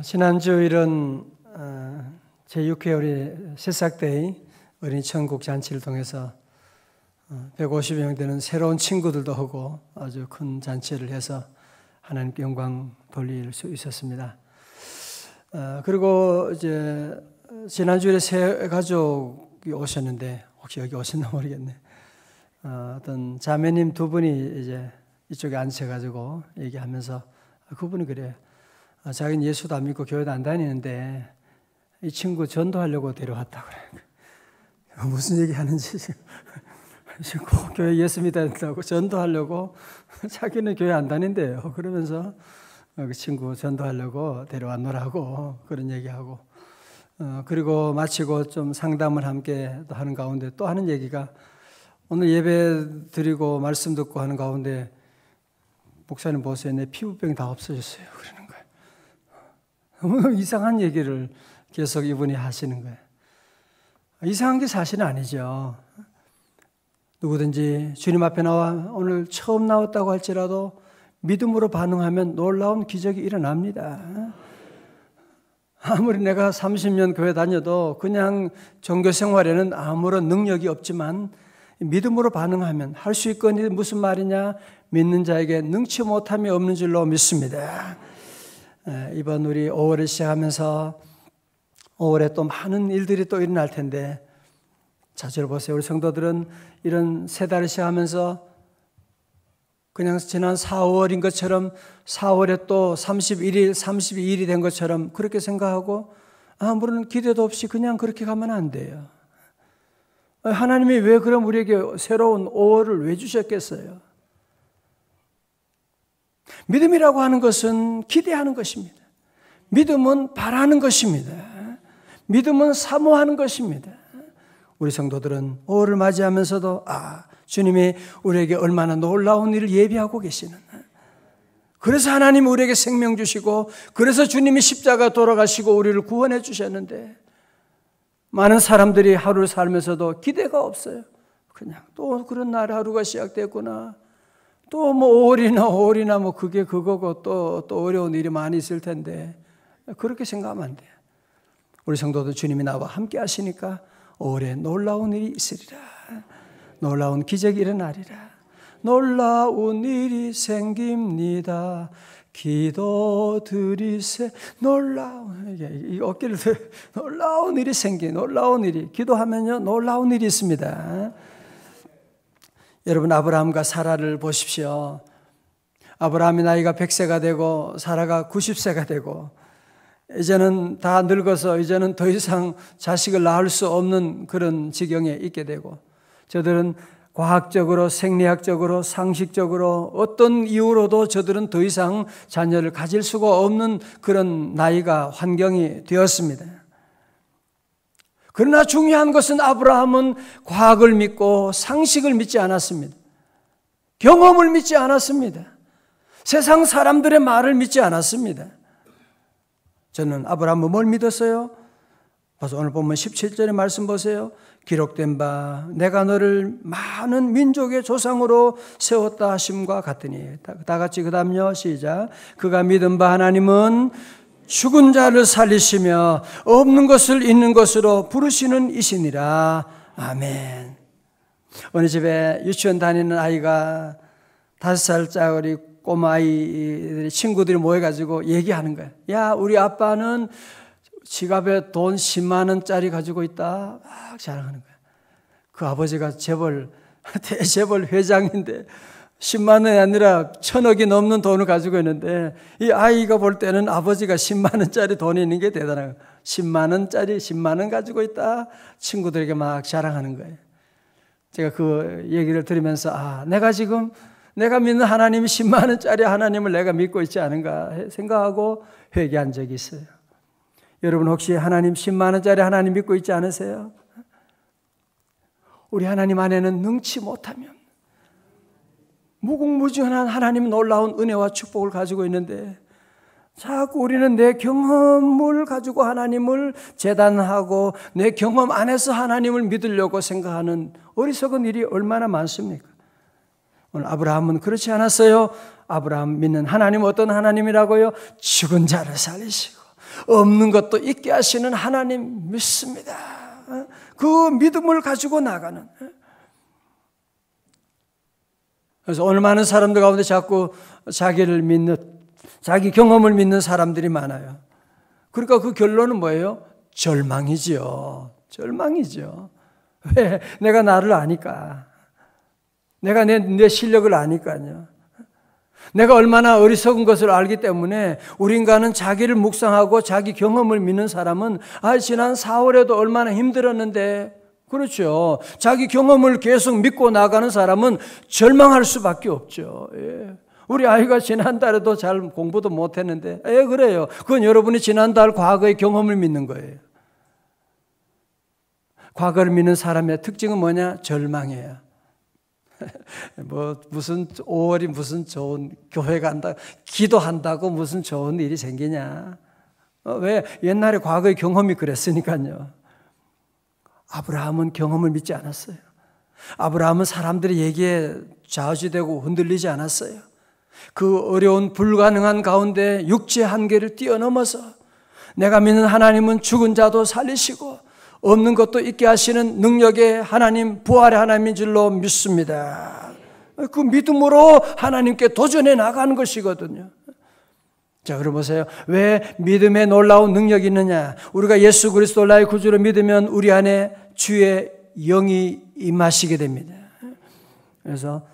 지난주일은 제6회 새싹데이 어린이 천국 잔치를 통해서 150여 명 되는 새로운 친구들도 하고 아주 큰 잔치를 해서 하나님께 영광 돌릴 수 있었습니다. 그리고 이제 지난주에 새 가족이 오셨는데 혹시 여기 오셨나 모르겠네. 어떤 자매님 두 분이 이제 이쪽에 앉으셔가지고 얘기하면서 그분이 그래요. 자기는 예수도 안 믿고 교회도 안 다니는데 이 친구 전도하려고 데려왔다고 그래요. 무슨 얘기 하는지 꼭 교회 예수 믿어야 된다고 전도하려고 자기는 교회 안 다닌대요. 그러면서 그 친구 전도하려고 데려왔노라고 그런 얘기하고 그리고 마치고 좀 상담을 함께 하는 가운데 또 하는 얘기가 오늘 예배 드리고 말씀 듣고 하는 가운데 목사님 보세요. 내 피부병이 다 없어졌어요. 그러는 거예요. 너무 이상한 얘기를 계속 이분이 하시는 거예요. 이상한 게 사실은 아니죠. 누구든지 주님 앞에 나와 오늘 처음 나왔다고 할지라도 믿음으로 반응하면 놀라운 기적이 일어납니다. 아무리 내가 30년 교회 다녀도 그냥 종교 생활에는 아무런 능력이 없지만 믿음으로 반응하면 할 수 있거니 무슨 말이냐? 믿는 자에게 능치 못함이 없는 줄로 믿습니다. 이번 우리 5월을 시작하면서 5월에 또 많은 일들이 또 일어날 텐데 자주 보세요. 우리 성도들은 이런 세 달을 시작하면서 그냥 지난 4월인 것처럼 4월에 또 31일, 32일이 된 것처럼 그렇게 생각하고 아무런 기대도 없이 그냥 그렇게 가면 안 돼요. 하나님이 왜 그럼 우리에게 새로운 5월을 왜 주셨겠어요? 믿음이라고 하는 것은 기대하는 것입니다. 믿음은 바라는 것입니다. 믿음은 사모하는 것입니다. 우리 성도들은 5월을 맞이하면서도 주님이 우리에게 얼마나 놀라운 일을 예비하고 계시는 그래서 하나님이 우리에게 생명 주시고 그래서 주님이 십자가 돌아가시고 우리를 구원해 주셨는데 많은 사람들이 하루를 살면서도 기대가 없어요. 그냥 또 그런 날 하루가 시작됐구나. 또 뭐 5월이나 뭐 그게 그거고 또 어려운 일이 많이 있을 텐데 그렇게 생각하면 안 돼요. 우리 성도들 주님이 나와 함께 하시니까 5월에 놀라운 일이 있으리라. 놀라운 기적이 일어나리라. 놀라운 일이 생깁니다. 기도드리세. 이 어깨를 놀라운 일이 놀라운 일이 기도하면요 놀라운 일이 있습니다. 여러분 아브라함과 사라를 보십시오. 아브라함이 나이가 100세가 되고 사라가 90세가 되고 이제는 다 늙어서 이제는 더 이상 자식을 낳을 수 없는 그런 지경에 있게 되고 저들은 과학적으로 생리학적으로 상식적으로 어떤 이유로도 저들은 더 이상 자녀를 가질 수가 없는 그런 나이가 환경이 되었습니다. 그러나 중요한 것은 아브라함은 과학을 믿고 상식을 믿지 않았습니다. 경험을 믿지 않았습니다. 세상 사람들의 말을 믿지 않았습니다. 저는 아브라함은 뭘 믿었어요? 그래서 오늘 보면 17절의 말씀 보세요. 기록된 바 내가 너를 많은 민족의 조상으로 세웠다 하심과 같으니 다 같이 그 다음요 시작. 그가 믿은 바 하나님은 죽은 자를 살리시며 없는 것을 있는 것으로 부르시는 이시니라. 아멘. 어느 집에 유치원 다니는 아이가 5살짜리 꼬마아이들이 친구들이 모여가지고 얘기하는 거예요. 야 우리 아빠는 지갑에 돈 10만 원짜리 가지고 있다. 막 자랑하는 거예요. 그 아버지가 대재벌 회장인데 10만 원이 아니라 1,000억이 넘는 돈을 가지고 있는데 이 아이가 볼 때는 아버지가 10만 원짜리 돈이 있는 게 대단한 거예요. 10만 원짜리 10만 원 가지고 있다. 친구들에게 막 자랑하는 거예요. 제가 그 얘기를 들으면서 내가 믿는 하나님이 10만 원짜리 하나님을 내가 믿고 있지 않은가 생각하고 회개한 적이 있어요. 여러분 혹시 하나님 10만 원짜리 하나님 믿고 있지 않으세요? 우리 하나님 안에는 능치 못하면 무궁무진한 하나님 놀라운 은혜와 축복을 가지고 있는데 자꾸 우리는 내 경험을 가지고 하나님을 재단하고 내 경험 안에서 하나님을 믿으려고 생각하는 어리석은 일이 얼마나 많습니까? 오늘 아브라함은 그렇지 않았어요. 아브라함 믿는 하나님 어떤 하나님이라고요? 죽은 자를 살리시고 없는 것도 있게 하시는 하나님 믿습니다. 그 믿음을 가지고 나가는. 그래서 오늘 많은 사람들 가운데 자꾸 자기를 믿는, 자기 경험을 믿는 사람들이 많아요. 그러니까 그 결론은 뭐예요? 절망이지요. 절망이죠. 왜? 내가 나를 아니까. 내가 내 실력을 아니까요. 내가 얼마나 어리석은 것을 알기 때문에 우리 인간은 자기를 묵상하고 자기 경험을 믿는 사람은 지난 4월에도 얼마나 힘들었는데, 그렇죠. 자기 경험을 계속 믿고 나가는 사람은 절망할 수밖에 없죠. 예. 우리 아이가 지난달에도 잘 공부도 못했는데, 그래요. 그건 여러분이 지난달 과거의 경험을 믿는 거예요. 과거를 믿는 사람의 특징은 뭐냐? 절망이에요. 무슨 5월이 무슨 좋은 교회 간다, 기도한다고 무슨 좋은 일이 생기냐? 왜? 옛날에 과거의 경험이 그랬으니까요. 아브라함은 경험을 믿지 않았어요. 아브라함은 사람들의 얘기에 좌우지되고 흔들리지 않았어요. 그 어려운 불가능한 가운데 육체의 한계를 뛰어넘어서 내가 믿는 하나님은 죽은 자도 살리시고 없는 것도 있게 하시는 능력의 하나님, 부활의 하나님인 줄로 믿습니다. 그 믿음으로 하나님께 도전해 나가는 것이거든요. 자, 그럼 보세요. 왜 믿음에 놀라운 능력이 있느냐? 우리가 예수 그리스도 나의 구주로 믿으면 우리 안에 주의 영이 임하시게 됩니다. 그래서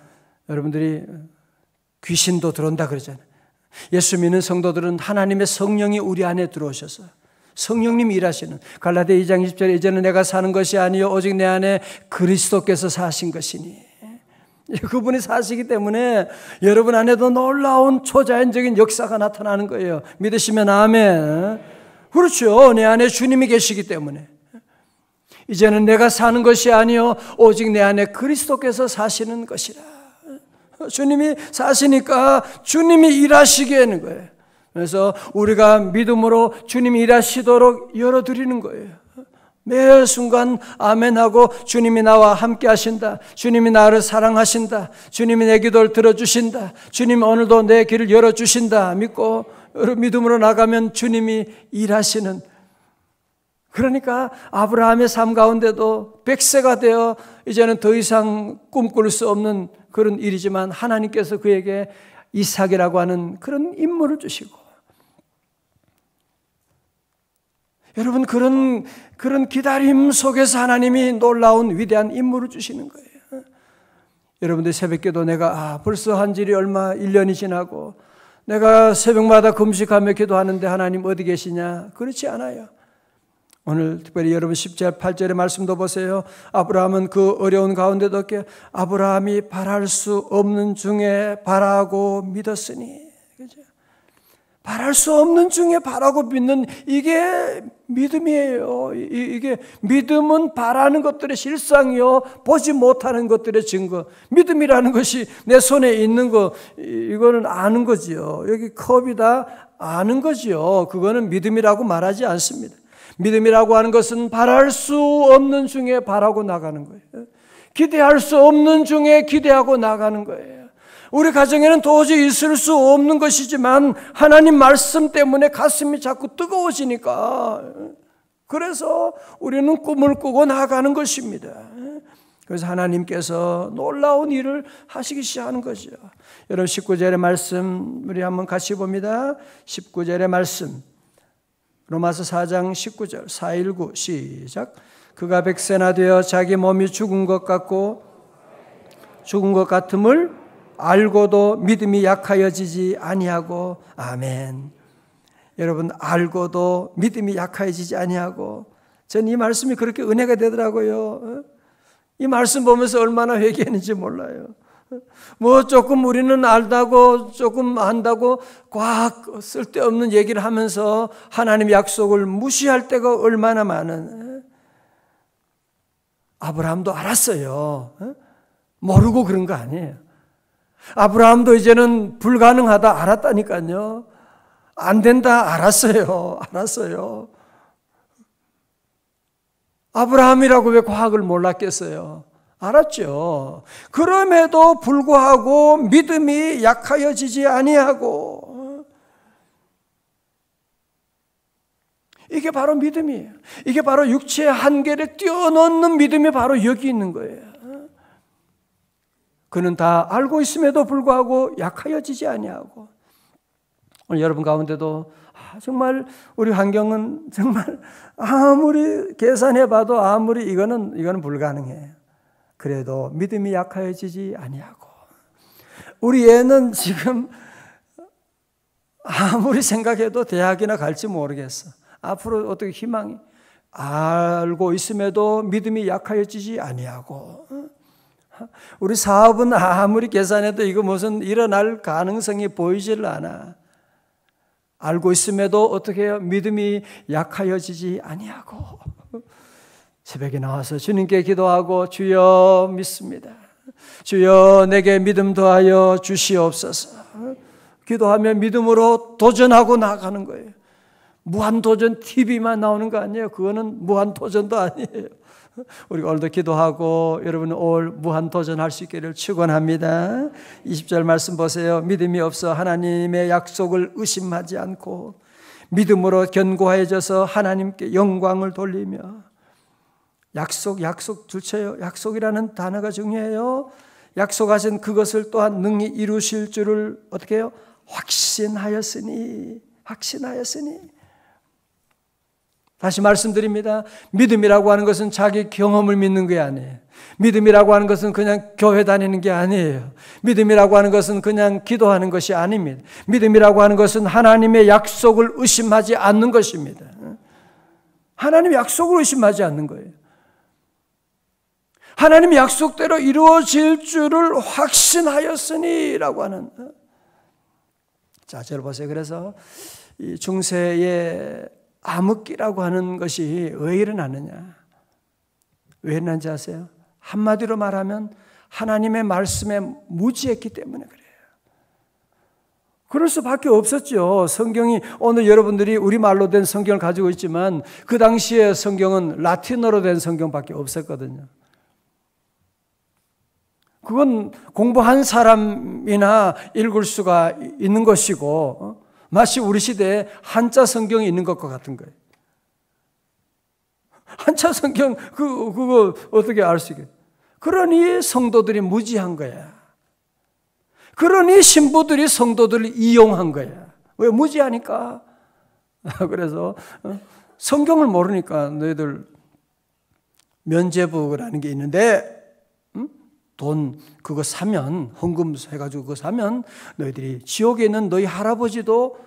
여러분들이 귀신도 들어온다 그러잖아요. 예수 믿는 성도들은 하나님의 성령이 우리 안에 들어오셔서 성령님이 일하시는, 갈라디아 2장 20절에 이제는 내가 사는 것이 아니요 오직 내 안에 그리스도께서 사신 것이니, 그분이 사시기 때문에 여러분 안에도 놀라운 초자연적인 역사가 나타나는 거예요. 믿으시면 아멘. 그렇죠. 내 안에 주님이 계시기 때문에 이제는 내가 사는 것이 아니요 오직 내 안에 그리스도께서 사시는 것이라. 주님이 사시니까 주님이 일하시게 하는 거예요. 그래서 우리가 믿음으로 주님이 일하시도록 열어드리는 거예요. 매 순간 아멘하고 주님이 나와 함께 하신다. 주님이 나를 사랑하신다. 주님이 내 기도를 들어주신다. 주님이 오늘도 내 길을 열어주신다. 믿고 믿음으로 나가면 주님이 일하시는. 그러니까 아브라함의 삶 가운데도 100세가 되어 이제는 더 이상 꿈꿀 수 없는 그런 일이지만 하나님께서 그에게 이삭이라고 하는 그런 인물을 주시고, 여러분 그런 기다림 속에서 하나님이 놀라운 위대한 인물을 주시는 거예요. 여러분들 새벽기도 내가 벌써 한 지이 얼마 1년이 지나고 내가 새벽마다 금식하며 기도하는데 하나님 어디 계시냐? 그렇지 않아요. 오늘 특별히 여러분 10절 8절의 말씀도 보세요. 아브라함은 그 어려운 가운데도 아브라함이 바랄 수 없는 중에 바라고 믿었으니, 그죠? 바랄 수 없는 중에 바라고 믿는, 이게 믿음이에요. 이게 믿음은 바라는 것들의 실상이요 보지 못하는 것들의 증거. 믿음이라는 것이 내 손에 있는 거, 이거는 아는 거지요. 여기 컵이다 아는 거지요. 그거는 믿음이라고 말하지 않습니다. 믿음이라고 하는 것은 바랄 수 없는 중에 바라고 나가는 거예요. 기대할 수 없는 중에 기대하고 나가는 거예요. 우리 가정에는 도저히 있을 수 없는 것이지만 하나님 말씀 때문에 가슴이 자꾸 뜨거워지니까, 그래서 우리는 꿈을 꾸고 나가는 것입니다. 그래서 하나님께서 놀라운 일을 하시기 시작하는 거죠. 여러분 19절의 말씀 우리 한번 같이 봅니다. 19절의 말씀, 로마서 4장 19절 419 시작. 그가 100세나 되어 자기 몸이 죽은 것 같고 죽은 것 같음을 알고도 믿음이 약하여지지 아니하고. 아멘. 여러분 알고도 믿음이 약하여지지 아니하고, 전 이 말씀이 그렇게 은혜가 되더라고요. 이 말씀 보면서 얼마나 회개했는지 몰라요. 뭐 조금 우리는 알다고 조금 안다고 과학 쓸데없는 얘기를 하면서 하나님의 약속을 무시할 때가 얼마나 많은. 아브라함도 알았어요. 모르고 그런 거 아니에요. 아브라함도 이제는 불가능하다 알았다니까요. 안 된다 알았어요. 아브라함이라고 왜 과학을 몰랐겠어요? 알았죠. 그럼에도 불구하고 믿음이 약하여지지 아니하고. 이게 바로 믿음이에요. 이게 바로 육체의 한계를 뛰어넘는 믿음이 바로 여기 있는 거예요. 그는 다 알고 있음에도 불구하고 약하여지지 아니하고. 오늘 여러분 가운데도 정말 우리 환경은 정말 아무리 계산해봐도 아무리 이거는 불가능해요. 그래도 믿음이 약하여지지 아니하고. 우리 애는 지금 아무리 생각해도 대학이나 갈지 모르겠어. 앞으로 어떻게 희망이 알고 있음에도 믿음이 약하여지지 아니하고. 우리 사업은 아무리 계산해도 이거 무슨 일어날 가능성이 보이질 않아. 알고 있음에도 어떻게 해요? 믿음이 약하여지지 아니하고. 새벽에 나와서 주님께 기도하고 주여 믿습니다. 주여 내게 믿음 더하여 주시옵소서. 기도하면 믿음으로 도전하고 나가는 거예요. 무한도전 TV만 나오는 거 아니에요. 그거는 무한도전도 아니에요. 우리 오늘도 기도하고 여러분 올 무한도전할 수 있기를 축원합니다. 20절 말씀 보세요. 믿음이 없어 하나님의 약속을 의심하지 않고 믿음으로 견고해져서 하나님께 영광을 돌리며. 약속 둘째요. 약속이라는 단어가 중요해요. 약속하신 그것을 또한 능히 이루실 줄을 어떻게 해요? 확신하였으니. 다시 말씀드립니다. 믿음이라고 하는 것은 자기 경험을 믿는 게 아니에요. 믿음이라고 하는 것은 그냥 교회 다니는 게 아니에요. 믿음이라고 하는 것은 그냥 기도하는 것이 아닙니다. 믿음이라고 하는 것은 하나님의 약속을 의심하지 않는 것입니다. 하나님의 약속을 의심하지 않는 거예요. 하나님의 약속대로 이루어질 줄을 확신하였으니라고 하는. 자, 저를 보세요. 그래서 이 중세의 암흑기라고 하는 것이 왜 일어나느냐? 왜 일어난지 아세요? 한마디로 말하면 하나님의 말씀에 무지했기 때문에 그래요. 그럴 수밖에 없었죠. 성경이 오늘 여러분들이 우리말로 된 성경을 가지고 있지만 그 당시에 성경은 라틴어로 된 성경밖에 없었거든요. 그건 공부한 사람이나 읽을 수가 있는 것이고 마치 우리 시대에 한자 성경이 있는 것과 같은 거예요. 한자 성경 그거 어떻게 알 수 있겠어요? 그러니 성도들이 무지한 거야. 그러니 신부들이 성도들을 이용한 거야. 왜? 무지하니까. 그래서 성경을 모르니까 너희들 면죄부라는 게 있는데 돈 그거 사면 헌금 해가지고 그거 사면 너희들이 지옥에 있는 너희 할아버지도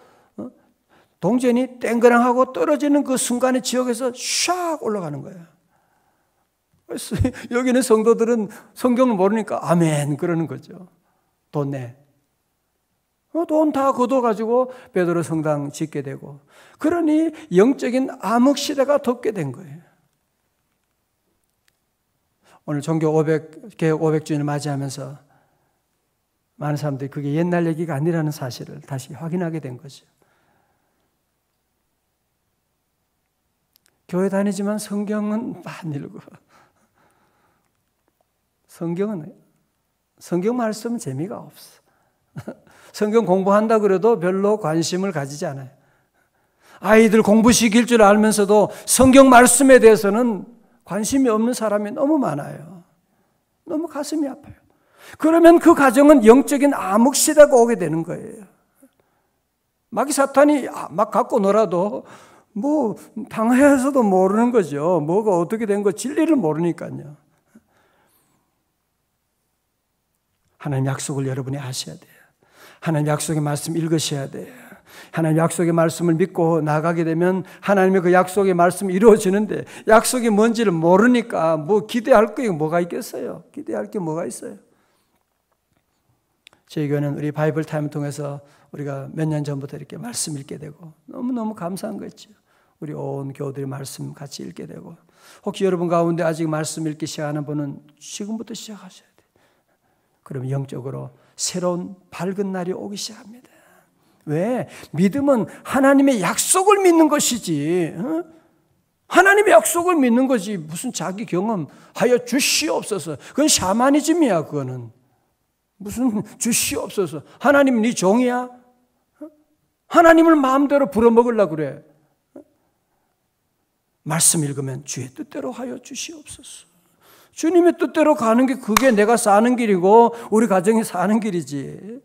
동전이 땡그랑하고 떨어지는 그 순간에 지옥에서 샥 올라가는 거야. 그래서 여기는 성도들은 성경을 모르니까 아멘 그러는 거죠. 돈 내. 돈 다 걷어가지고 베드로 성당 짓게 되고 그러니 영적인 암흑 시대가 덮게 된 거예요. 오늘 종교 500개혁 500주년을 맞이하면서 많은 사람들이 그게 옛날 얘기가 아니라는 사실을 다시 확인하게 된 거죠. 교회 다니지만 성경은 안 읽어. 성경 말씀은 재미가 없어. 성경 공부한다 그래도 별로 관심을 가지지 않아요. 아이들 공부시킬 줄 알면서도 성경 말씀에 대해서는 관심이 없는 사람이 너무 많아요. 너무 가슴이 아파요. 그러면 그 가정은 영적인 암흑 시대가 오게 되는 거예요. 마귀 사탄이 막 갖고 놀아도 뭐 당해서도 모르는 거죠. 뭐가 어떻게 된 거 진리를 모르니까요. 하나님 약속을 여러분이 아셔야 돼요. 하나님 약속의 말씀 읽으셔야 돼요. 하나님 약속의 말씀을 믿고 나가게 되면 하나님의 그 약속의 말씀이 이루어지는데 약속이 뭔지를 모르니까 뭐 기대할 게 뭐가 있겠어요? 기대할 게 뭐가 있어요? 저희 교회는 우리 바이블 타임 통해서 우리가 몇 년 전부터 이렇게 말씀 읽게 되고 너무너무 감사한 거 있죠. 우리 온 교우들이 말씀 같이 읽게 되고 혹시 여러분 가운데 아직 말씀 읽기 시작하는 분은 지금부터 시작하셔야 돼요. 그럼 영적으로 새로운 밝은 날이 오기 시작합니다. 왜? 믿음은 하나님의 약속을 믿는 것이지. 하나님의 약속을 믿는 거지. 무슨 자기 경험하여 주시옵소서. 그건 샤머니즘이야. 그거는 무슨 주시옵소서. 하나님 네 종이야? 하나님을 마음대로 부려먹으려고 그래. 말씀 읽으면 주의 뜻대로 하여 주시옵소서. 주님의 뜻대로 가는 게 그게 내가 사는 길이고 우리 가정이 사는 길이지.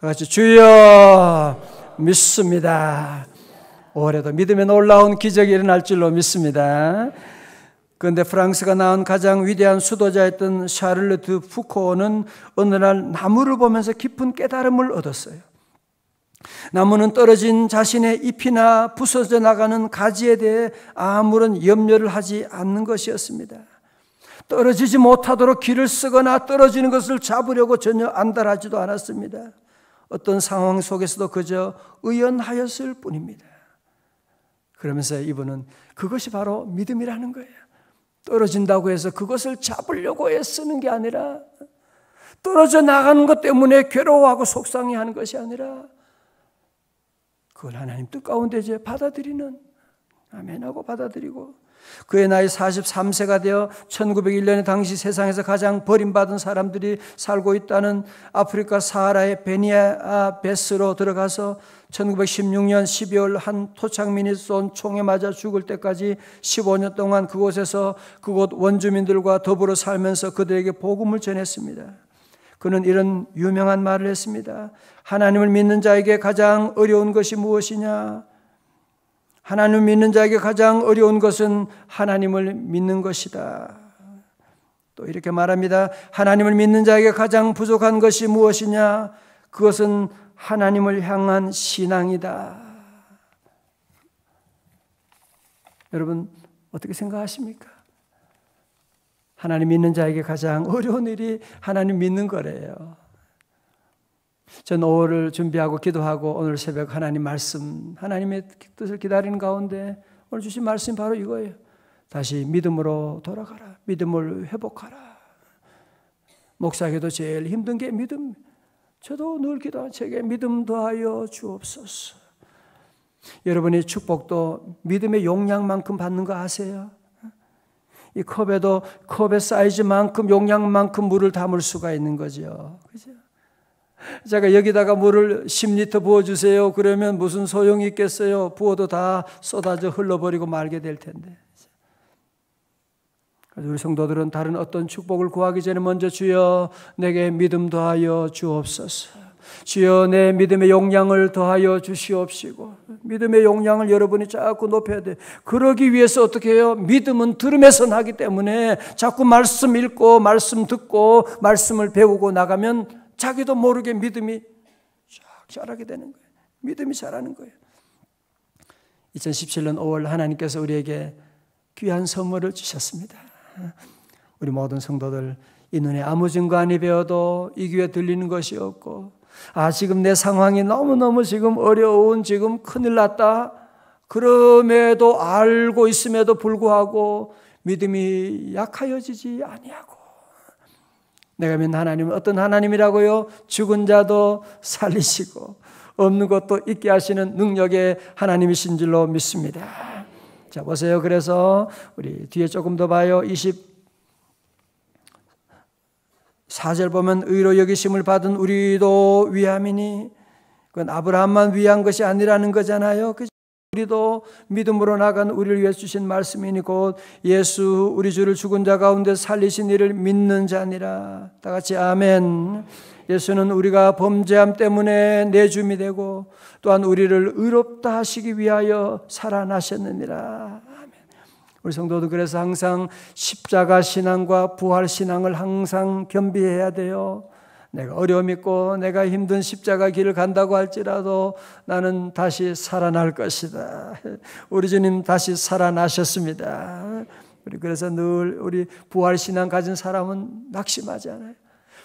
다 같이 주여 믿습니다. 올해도 믿음에 놀라운 기적이 일어날 줄로 믿습니다. 그런데 프랑스가 낳은 가장 위대한 수도자였던 샤를르 드 푸코는 어느 날 나무를 보면서 깊은 깨달음을 얻었어요. 나무는 떨어진 자신의 잎이나 부서져 나가는 가지에 대해 아무런 염려를 하지 않는 것이었습니다. 떨어지지 못하도록 길을 쓰거나 떨어지는 것을 잡으려고 전혀 안달하지도 않았습니다. 어떤 상황 속에서도 그저 의연하였을 뿐입니다. 그러면서 이분은 그것이 바로 믿음이라는 거예요. 떨어진다고 해서 그것을 잡으려고 애쓰는 게 아니라, 떨어져 나가는 것 때문에 괴로워하고 속상해하는 것이 아니라 그걸 하나님 뜻 가운데 이제 받아들이는, 아멘하고 받아들이고, 그의 나이 43세가 되어 1901년에 당시 세상에서 가장 버림받은 사람들이 살고 있다는 아프리카 사하라의 베니아 베스로 들어가서 1916년 12월 한 토착민이 쏜 총에 맞아 죽을 때까지 15년 동안 그곳에서 그곳 원주민들과 더불어 살면서 그들에게 복음을 전했습니다. 그는 이런 유명한 말을 했습니다. 하나님을 믿는 자에게 가장 어려운 것이 무엇이냐? 하나님을 믿는 자에게 가장 어려운 것은 하나님을 믿는 것이다. 또 이렇게 말합니다. 하나님을 믿는 자에게 가장 부족한 것이 무엇이냐? 그것은 하나님을 향한 신앙이다. 여러분 어떻게 생각하십니까? 하나님 믿는 자에게 가장 어려운 일이 하나님 믿는 거래요. 전 5월을 준비하고 기도하고 오늘 새벽 하나님 말씀, 하나님의 뜻을 기다리는 가운데 오늘 주신 말씀이 바로 이거예요. 다시 믿음으로 돌아가라. 믿음을 회복하라. 목사에게도 제일 힘든 게 믿음. 저도 늘 기도한 제게 믿음 더하여 주옵소서. 여러분의 축복도 믿음의 용량만큼 받는 거 아세요? 이 컵에도 컵의 사이즈만큼, 용량만큼 물을 담을 수가 있는 거죠. 그죠? 제가 여기다가 물을 10리터 부어주세요. 그러면 무슨 소용이 있겠어요? 부어도 다 쏟아져 흘러버리고 말게 될 텐데. 우리 성도들은 다른 어떤 축복을 구하기 전에 먼저 주여 내게 믿음 더하여 주옵소서. 주여 내 믿음의 용량을 더하여 주시옵시고, 믿음의 용량을 여러분이 자꾸 높여야 돼요. 그러기 위해서 어떻게 해요? 믿음은 들음에서 나기 때문에 자꾸 말씀 읽고 말씀 듣고 말씀을 배우고 나가면 자기도 모르게 믿음이 쫙 자라게 되는 거예요. 믿음이 자라는 거예요. 2017년 5월 하나님께서 우리에게 귀한 선물을 주셨습니다. 우리 모든 성도들 이 눈에 아무 증거 아니 배워도 이 귀에 들리는 것이 없고, 지금 내 상황이 너무너무 지금 어려운, 지금 큰일 났다. 그럼에도 알고 있음에도 불구하고 믿음이 약하여지지 아니하고, 내가 믿는 하나님은 어떤 하나님이라고요? 죽은 자도 살리시고 없는 것도 있게 하시는 능력의 하나님이신 줄로 믿습니다. 자, 보세요. 그래서 우리 뒤에 조금 더 봐요. 24절 보면 의로 여기심을 받은 우리도 위함이니, 그건 아브라함만 위한 것이 아니라는 거잖아요. 우리도 믿음으로 나간 우리를 위해 주신 말씀이니 곧 예수 우리 주를 죽은 자 가운데 살리신 이를 믿는 자니라. 다 같이 아멘. 예수는 우리가 범죄함 때문에 내줌이 되고 또한 우리를 의롭다 하시기 위하여 살아나셨느니라. 아멘. 우리 성도도 그래서 항상 십자가 신앙과 부활 신앙을 항상 겸비해야 돼요. 내가 어려움 있고 내가 힘든 십자가 길을 간다고 할지라도 나는 다시 살아날 것이다. 우리 주님 다시 살아나셨습니다. 그래서 늘 우리 부활신앙 가진 사람은 낙심하지 않아요.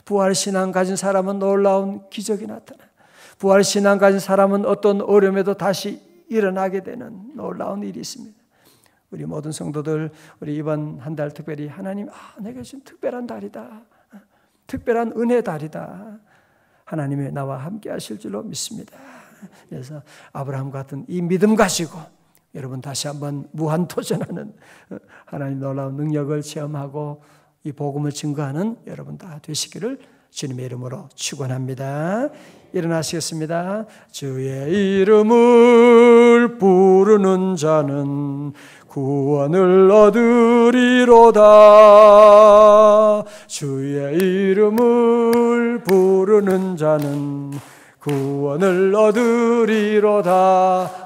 부활신앙 가진 사람은 놀라운 기적이 나타나요. 부활신앙 가진 사람은 어떤 어려움에도 다시 일어나게 되는 놀라운 일이 있습니다. 우리 모든 성도들, 우리 이번 한 달 특별히 하나님, 내가 지금 특별한 달이다. 특별한 은혜 달이다. 하나님이 나와 함께 하실 줄로 믿습니다. 그래서 아브라함 같은 이 믿음 가지고 여러분 다시 한번 무한도전하는 하나님 놀라운 능력을 체험하고 이 복음을 증거하는 여러분 다 되시기를 주님의 이름으로 축원합니다. 일어나시겠습니다. 주의 이름을 부르는 자는 구원을 얻으리로다. 주의 이름을 부르는 자는 구원을 얻으리로다.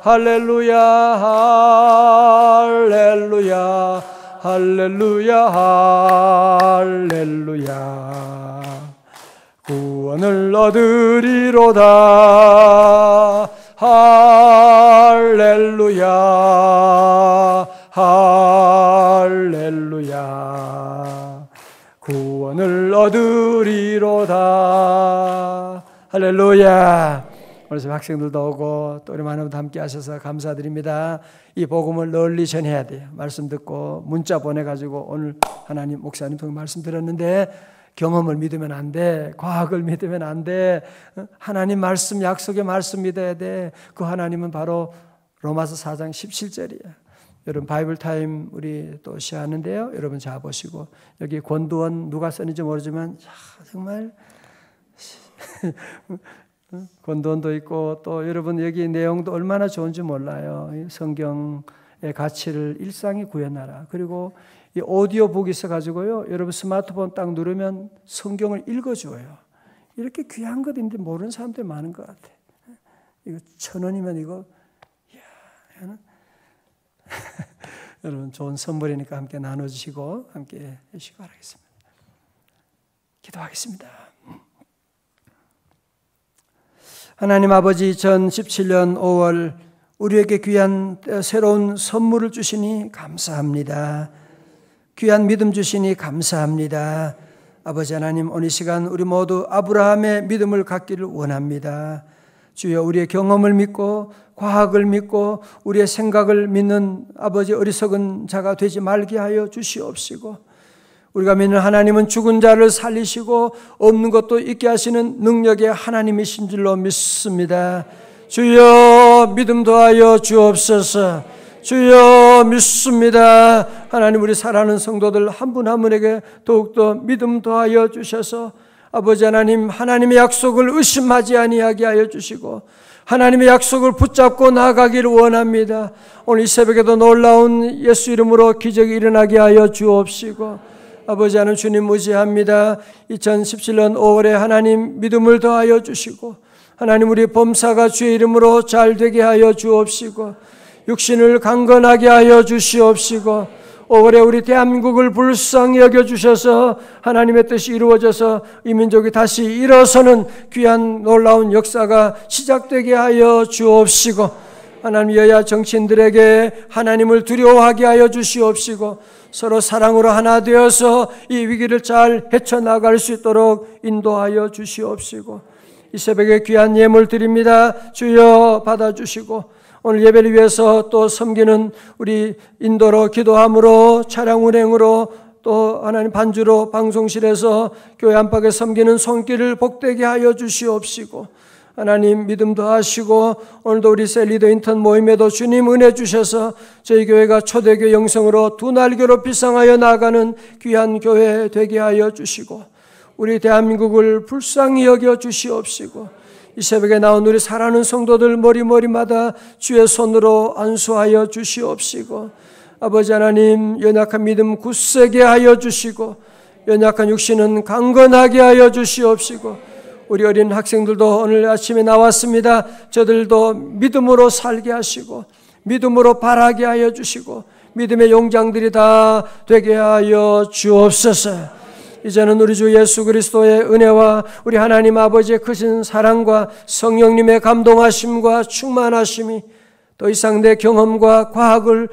할렐루야 할렐루야 할렐루야 할렐루야. 구원을 얻으리로다. 할렐루야 할렐루야. 구원을 얻으리로다. 할렐루야. 오늘 학생들도 오고 또 우리 많은 분들 함께 하셔서 감사드립니다. 이 복음을 널리 전해야 돼요. 말씀 듣고 문자 보내가지고 오늘 하나님 목사님 통해 말씀 들었는데 경험을 믿으면 안 돼. 과학을 믿으면 안 돼. 하나님 말씀, 약속의 말씀 믿어야 돼. 그 하나님은 바로 로마서 4장 17절이에요. 여러분 바이블 타임 우리 또 시하는데요. 여러분 자 보시고 여기 권도원 누가 썼는지 모르지만 정말 권도원도 있고 또 여러분 여기 내용도 얼마나 좋은지 몰라요. 성경의 가치를 일상에 구현하라. 그리고 이 오디오북이 있어가지고요. 여러분 스마트폰 딱 누르면 성경을 읽어줘요. 이렇게 귀한 것인데 모르는 사람들이 많은 것 같아. 이거 1,000원이면 이거 이야, 여러분 좋은 선물이니까 함께 나눠주시고 함께 해주시기 바라겠습니다. 기도하겠습니다. 하나님 아버지 2017년 5월 우리에게 귀한 새로운 선물을 주시니 감사합니다. 귀한 믿음 주시니 감사합니다. 아버지 하나님 오늘 시간 우리 모두 아브라함의 믿음을 갖기를 원합니다. 주여 우리의 경험을 믿고 과학을 믿고 우리의 생각을 믿는 아버지 어리석은 자가 되지 말게 하여 주시옵시고 우리가 믿는 하나님은 죽은 자를 살리시고 없는 것도 있게 하시는 능력의 하나님이신 줄로 믿습니다. 주여 믿음 더하여 주옵소서. 주여 믿습니다. 하나님 우리 사랑하는 성도들 한 분 한 분에게 더욱더 믿음 더하여 주셔서 아버지 하나님 하나님의 약속을 의심하지 아니하게 하여 주시고 하나님의 약속을 붙잡고 나아가기를 원합니다. 오늘 이 새벽에도 놀라운 예수 이름으로 기적이 일어나게 하여 주옵시고 아버지 하나님 주님 의지합니다. 2017년 5월에 하나님 믿음을 더하여 주시고 하나님 우리 범사가 주의 이름으로 잘 되게 하여 주옵시고 육신을 강건하게 하여 주시옵시고 5월에 우리 대한민국을 불쌍히 여겨주셔서 하나님의 뜻이 이루어져서 이 민족이 다시 일어서는 귀한 놀라운 역사가 시작되게 하여 주옵시고 하나님 여야 정치인들에게 하나님을 두려워하게 하여 주시옵시고 서로 사랑으로 하나 되어서 이 위기를 잘 헤쳐나갈 수 있도록 인도하여 주시옵시고 이 새벽에 귀한 예물 드립니다. 주여 받아주시고 오늘 예배를 위해서 또 섬기는 우리 인도로 기도함으로 차량 운행으로 또 하나님 반주로 방송실에서 교회 안팎에 섬기는 손길을 복되게 하여 주시옵시고 하나님 믿음도 하시고 오늘도 우리 셀리더 인턴 모임에도 주님 은혜 주셔서 저희 교회가 초대교회 영성으로 두 날개로 비상하여 나가는 귀한 교회 되게 하여 주시고 우리 대한민국을 불쌍히 여겨 주시옵시고 이 새벽에 나온 우리 사랑하는 성도들 머리마다 주의 손으로 안수하여 주시옵시고 아버지 하나님 연약한 믿음 굳세게 하여 주시고 연약한 육신은 강건하게 하여 주시옵시고 우리 어린 학생들도 오늘 아침에 나왔습니다. 저들도 믿음으로 살게 하시고 믿음으로 바라게 하여 주시고 믿음의 용장들이 다 되게 하여 주옵소서. 이제는 우리 주 예수 그리스도의 은혜와 우리 하나님 아버지의 크신 사랑과 성령님의 감동하심과 충만하심이 더 이상 내 경험과 과학을